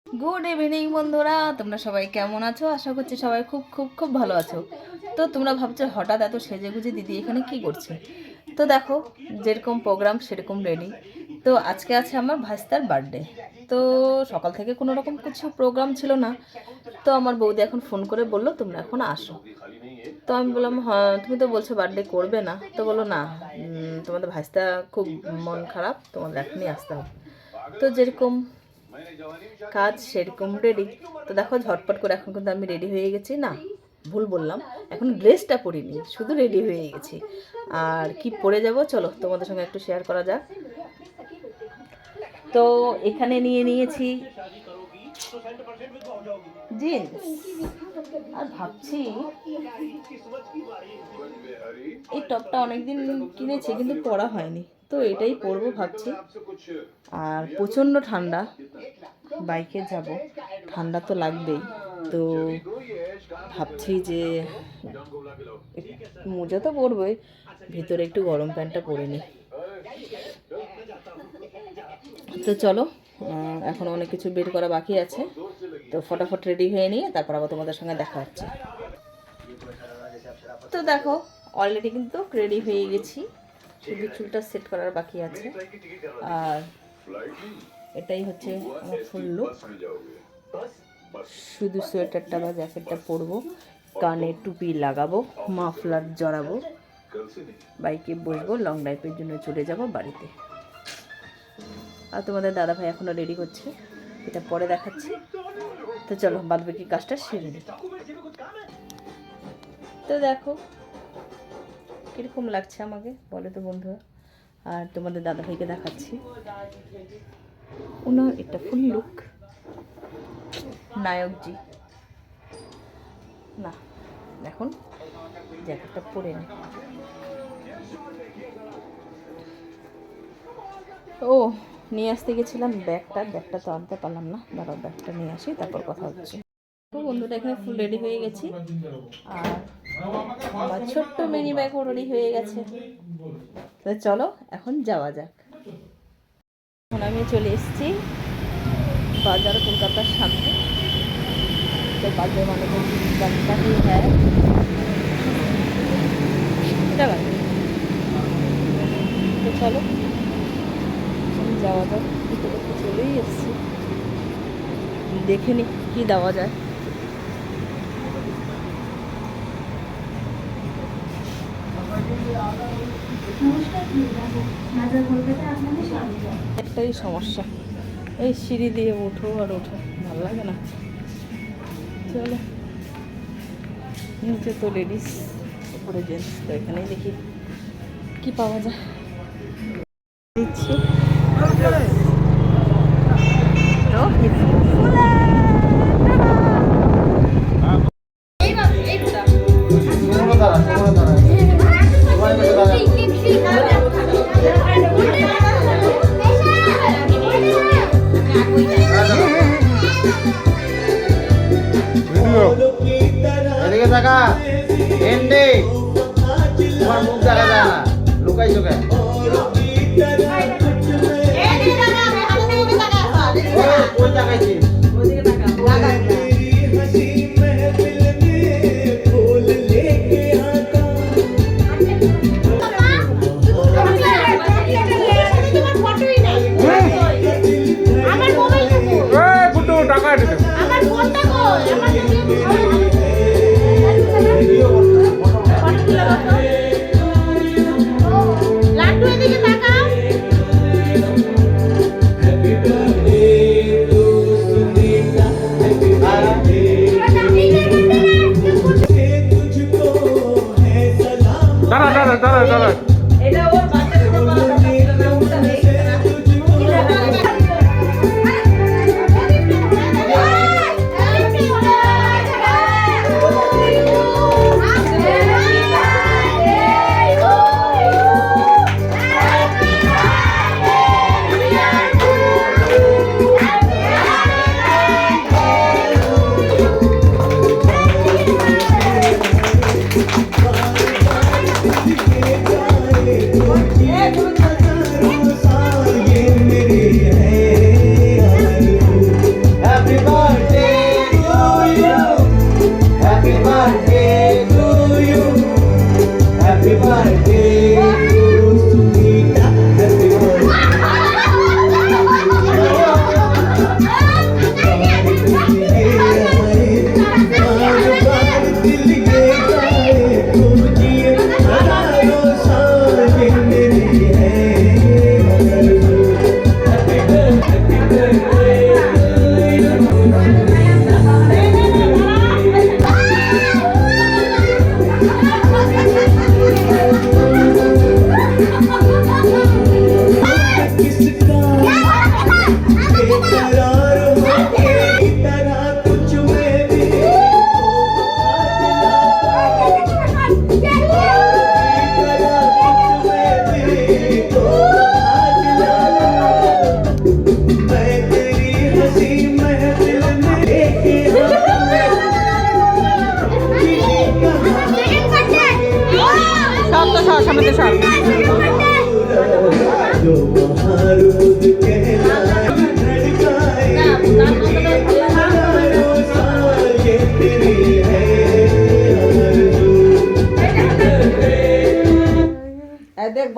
Good evening বন্ধুরা, তোমরা সবাই কেমন আছো? আশা করছি সবাই খুব খুব খুব ভালো আছো। তো তোমরা ভাবছো হঠাৎ এত সেজেগুজে দিদি এখানে কি করছে। তো দেখো, যেরকম প্রোগ্রাম সেরকম রেডি। তো আজকে আছে আমার ভাইস্তার বার্থডে। তো সকাল থেকে কোনো রকম কিছু প্রোগ্রাম ছিল না। তো আমার বৌদি এখন ফোন করে বললো তোমরা এখন আসো। তো আমি বললাম হ্যাঁ, তুমি তো বলছো বার্থডে করবে না। তো বললো না, তোমাদের ভাইস্তা খুব মন খারাপ, তোমাদের এখনই আসতে হবে। তো যেরকম কাজ সেরকম রেডি। তো দেখো ঝটপট করে এখন কিন্তু আমি রেডি হয়ে গেছি। না, ভুল বললাম, এখন ড্রেসটা পরিনি, শুধু রেডি হয়ে গেছি। আর কি পরে যাব চলো তোমাদের সঙ্গে একটু শেয়ার করা যাক। তো এখানে নিয়ে নিয়েছি জিন্স, আর ভাবছি এই টপটা অনেকদিন কিনেছি কিন্তু পরা হয়নি, তো এটাই পরবো ভাবছি। আর প্রচণ্ড ঠান্ডা, বাইকে যাব, ঠান্ডা তো লাগবেই। তো ভাবছি যে মোজা তো পরবই, ভিতরে একটু গরম প্যান্টটা পরে নিই। তো চলো, এখন অনেক কিছু বের করা বাকি আছে। তো ফটাফট রেডি হয়ে নিয়ে তারপর আবার তোমাদের সঙ্গে দেখা হচ্ছে। তো দেখো অলরেডি কিন্তু রেডি হয়ে গেছি, শুধু চুলটা সেট করার বাকি আছে। আর এটাই হচ্ছে আমার ফুল লুক। শুধু সোয়েটারটা বা জ্যাকেটটা পরবো, কানে টুপি লাগাবো, মাফলার জড়াবো, বাইকে বসবো, লং ড্রাইভের জন্য চলে যাব বাড়িতে। আর তোমাদের দাদাভাই এখনও রেডি করছে, এটা পরে দেখাচ্ছি। তো চলো বাদবাকি কাজটা সেরে নিই। তো দেখো কীরকম লাগছে আমাকে বলে তো বন্ধুরা। আর তোমাদের দাদাভাইকে দেখাচ্ছি, ওনার এটা ফুল লুক নায়কজি। না এখন জ্যাকেটটা পরে নি। ও নিয়ে আসতে গেছিলাম ব্যাগটা তো আনতে পারলাম না, দাঁড়াও ব্যাগটা নিয়ে আসি তারপর কথা হচ্ছে। তো বন্ধুটা এখানে ফুল রেডি হয়ে গেছি, আর আমার ছোট্ট মিনি ব্যাগও রেডি হয়ে গেছে। তো চলো এখন যাওয়া যাক। এখন আমি চলে এসেছি বাজার, কলকাতার সামনে। তো বাজার মানে রাস্তা ही है, তো চলো যাওয়া যাক। ভিতরে তো চলেই এসেছি, দেখে নি কি দেওয়া যায়। একটাই সমস্যা, এই সিঁড়ি দিয়ে ওঠো আর ওঠো, ভালো লাগে না। চলো, নিচে তো লেডিস, উপরে জেন্টস। তো এখানেই দেখি কি পাওয়া যায়। দিচ্ছি এদিকে থাকা এন্ডে তোমার মুখ দেখা যায় না, লুকাইছো কেন? ওই তাকাইছি টাকা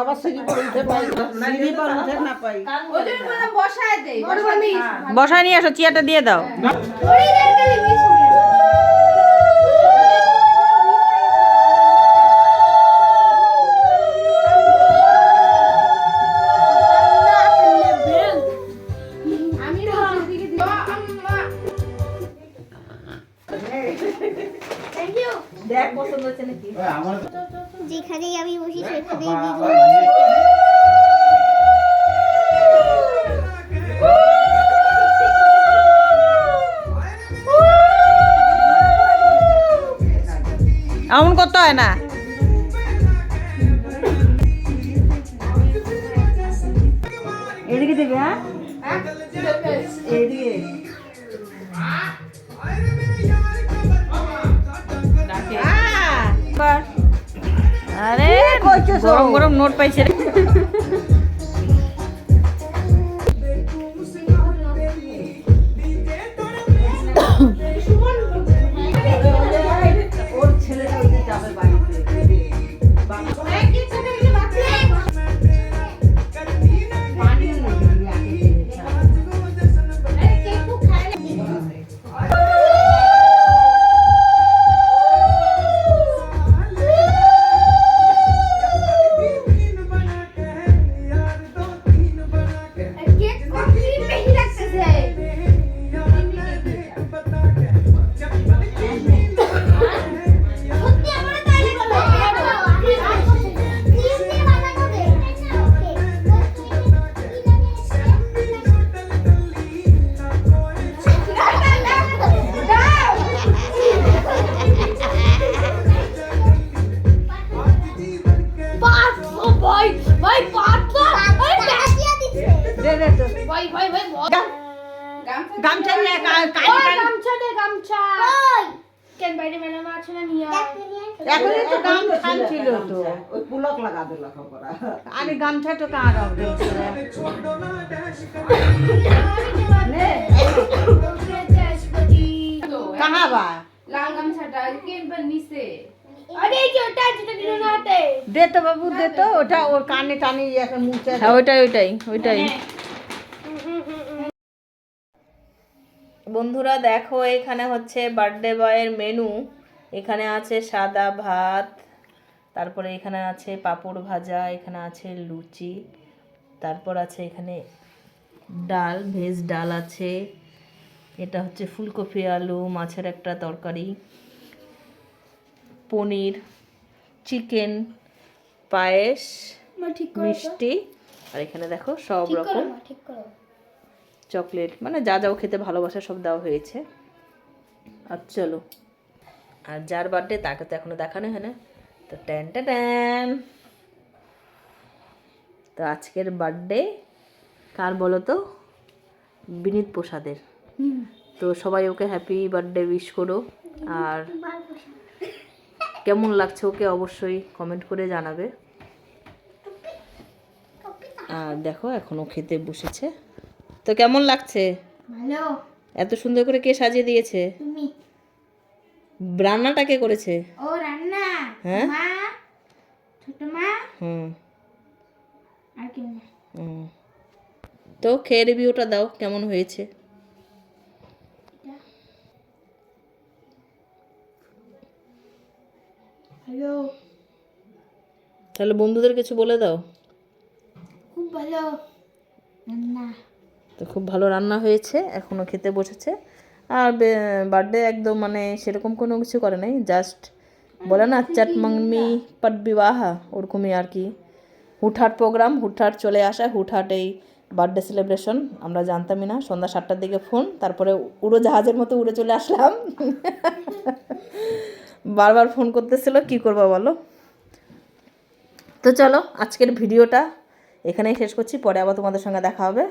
আবার সিঁড়ি পর উঠে পাই, সিঁড়ি পর উঠে না পাই। বসায় নিয়ে আসো, চেয়ারটা দিয়ে দাও। দেখ পছন্দ হচ্ছে নাকি? আমার যেখানেই আমি বসি সেখানেই দিদি এমন করতে হয় না। এদিকে দিবি, হ্যাঁ এদিকে আরে গরম গরম নোট পাইছে রে। ওর ছেলেটা ওই যে যাবে বাড়িতে। গামছা নিয়ে এখনই তো গাম খাচ্ছিল তো। ওই পুলক লাগা দিল খবর। আরে গামছা তো কার হবে? কাহা বা লাল গামছাটা কেনবার নিচে দে তো বাবু, দে তো। ওটা ওর কানে টানে এখন মুছে। হ্যাঁ ওইটাই ওইটাই ওইটাই। বন্ধুরা দেখো, এখানে হচ্ছে বার্থডে বয়ের মেনু। এখানে আছে সাদা ভাত, তারপরে এখানে আছে পাঁপড় ভাজা, এখানে আছে লুচি, তারপর আছে এখানে ডাল, ভেজ ডাল আছে, এটা হচ্ছে ফুলকপি আলু মাছের একটা তরকারি, পনির, চিকেন, পায়েস, মিষ্টি, আর এখানে দেখো সব রকম চকলেট, মানে যা যাও খেতে ভালোবাসা সব দেওয়া হয়েছে। আর চলো, আর যার বার্থডে তাকে তো এখনো দেখানো হয় না, তো ট্যান ট্যান। তো আজকের বার্থডে কার বলো তো? বিনীত প্রসাদের। তো সবাই ওকে হ্যাপি বার্থডে উইশ করো। আর কেমন লাগছে ওকে অবশ্যই কমেন্ট করে জানাবে। আর দেখো এখনো খেতে বসেছে। তো কেমন লাগছে? ভালো এত সুন্দর করে কে সাজিয়ে দিয়েছে? তুমি রান্নাটা কে করেছে? ও রান্না হ্যাঁ? মা ছোট মা হুম আর কেউ না হুম। তো খেয়ে রিভিউটা দাও কেমন হয়েছে। হ্যালো তাহলে বন্ধুদের কিছু বলে দাও। খুব ভালো রান্না তো খুব ভালো রান্না হয়েছে, এখনো খেতে বসেছে। আর বার্থডে একদম মানে সেরকম কোনো কিছু করে নাই, জাস্ট বলে না চাট মাংমি পাট বিবাহ, ওরকমই আর কি। হুটহাট প্রোগ্রাম, হুটহাট চলে আসা, হুটহাট এই বার্থডে সেলিব্রেশন। আমরা জানতামই না, সন্ধ্যা 7টার দিকে ফোন, তারপরে উড়োজাহাজের মতো উড়ে চলে আসলাম। বারবার ফোন করতেছিল, কি করবো বলো। তো চলো আজকের ভিডিওটা এখানেই শেষ করছি, পরে আবার তোমাদের সঙ্গে দেখা হবে।